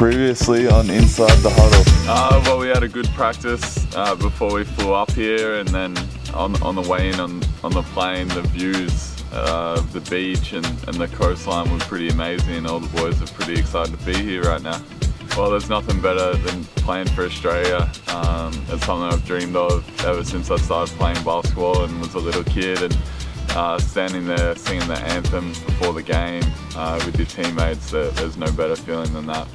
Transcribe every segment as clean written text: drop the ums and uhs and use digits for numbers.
previously on Inside the Huddle? Well, we had a good practice before we flew up here, and then on the way in on the plane, the views of the beach and the coastline were pretty amazing, and all the boys are pretty excited to be here right now. Well, there's nothing better than playing for Australia. It's something I've dreamed of ever since I started playing basketball and was a little kid, and standing there singing the anthem before the game with your teammates, there's no better feeling than that.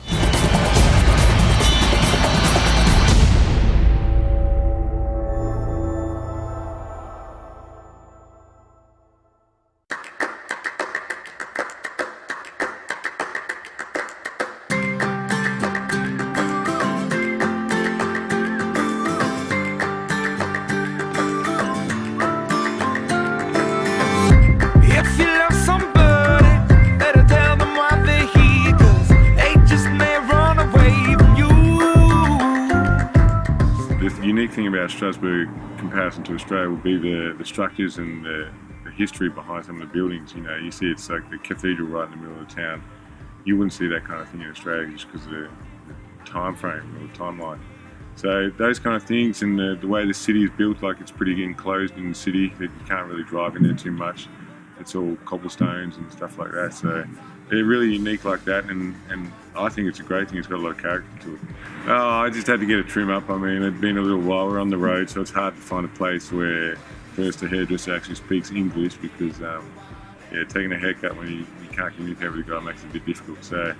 The unique thing about Strasbourg in comparison to Australia will be the structures and the history behind some of the buildings. You know, you see it's like the cathedral right in the middle of the town. You wouldn't see that kind of thing in Australia just because of the time frame or the timeline. So those kind of things, and the way the city is built, like it's pretty enclosed in the city, that you can't really drive in there too much. It's all cobblestones and stuff like that. So they're really unique like that, and I think it's a great thing. It's got a lot of character to it. Oh, I just had to get a trim up. I mean, it'd been a little while. We're on the road, so it's hard to find a place where first a hairdresser actually speaks English, because taking a haircut when you can't communicate with the guy makes it a bit difficult. So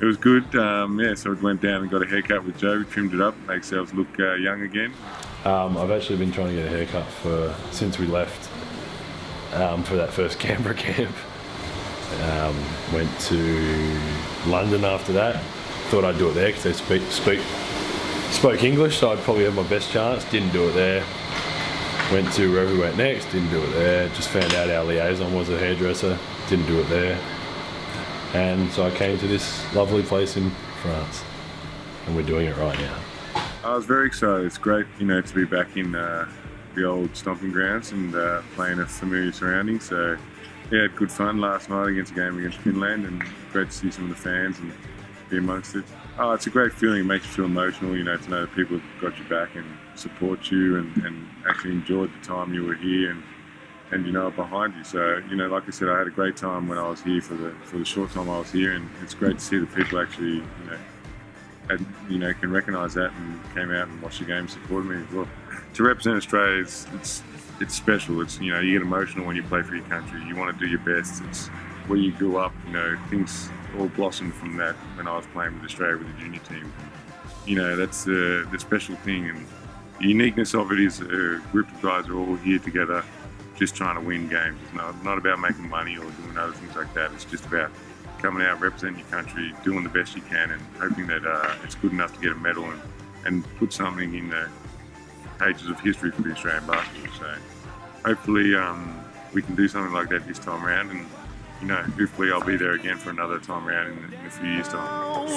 it was good. So I went down and got a haircut with Joe. We trimmed it up, make ourselves look young again. I've actually been trying to get a haircut since we left for that first Canberra camp. Went to London after that. Thought I'd do it there because they spoke English, so I'd probably have my best chance. Didn't do it there. Went to wherever we went next. Didn't do it there. Just found out our liaison was a hairdresser. Didn't do it there. And so I came to this lovely place in France, and we're doing it right now. I was very excited. It's great, to be back in the old stomping grounds and playing a familiar surrounding. So yeah, had good fun last night against a game against Finland, and great to see some of the fans and be amongst it. Oh, it's a great feeling. It makes you feel emotional, to know that people have got your back and support you and actually enjoyed the time you were here and are behind you. So, like I said, I had a great time when I was here for the short time I was here, and it's great to see that people actually, can recognise that and came out and watched the game and supported me as well. To represent Australia, it's special. It's you get emotional when you play for your country. You want to do your best. It's where you grew up. Things all blossomed from that when I was playing with Australia with the junior team. That's the special thing, and the uniqueness of it is a group of guys are all here together, just trying to win games. It's not about making money or doing other things like that. It's just about coming out, representing your country, doing the best you can, and hoping that it's good enough to get a medal and put something in the pages of history for the Australian basketball. So hopefully we can do something like that this time around, and hopefully I'll be there again for another time around in a few years' time.